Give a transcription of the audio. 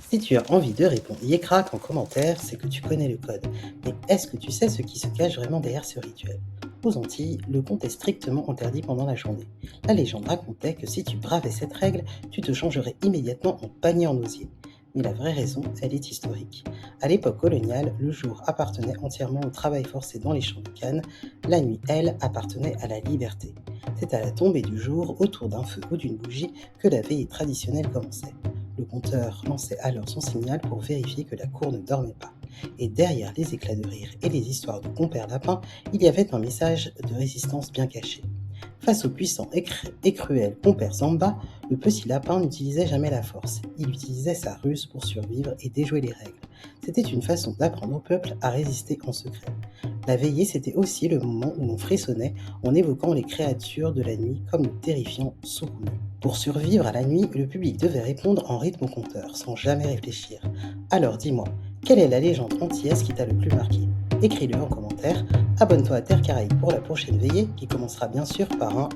Si tu as envie de répondre yécrac en commentaire, c'est que tu connais le code. Mais est-ce que tu sais ce qui se cache vraiment derrière ce rituel? Aux Antilles, le conte est strictement interdit pendant la journée. La légende racontait que si tu bravais cette règle, tu te changerais immédiatement en panier en osier. Mais la vraie raison, elle est historique. À l'époque coloniale, le jour appartenait entièrement au travail forcé dans les champs de canne, la nuit, elle, appartenait à la liberté. C'est à la tombée du jour, autour d'un feu ou d'une bougie, que la veillée traditionnelle commençait. Le compteur lançait alors son signal pour vérifier que la cour ne dormait pas. Et derrière les éclats de rire et les histoires de compère lapin, il y avait un message de résistance bien caché. Face au puissant et cruel compère Samba, le petit lapin n'utilisait jamais la force. Il utilisait sa ruse pour survivre et déjouer les règles. C'était une façon d'apprendre au peuple à résister en secret. La veillée, c'était aussi le moment où l'on frissonnait en évoquant les créatures de la nuit comme le terrifiant Sokunu. Pour survivre à la nuit, le public devait répondre en rythme au compteur, sans jamais réfléchir. Alors dis-moi, quelle est la légende antillaise qui t'a le plus marqué? Écris-le en commentaire. Abonne-toi à Terre Caraïbe pour la prochaine veillée, qui commencera bien sûr par un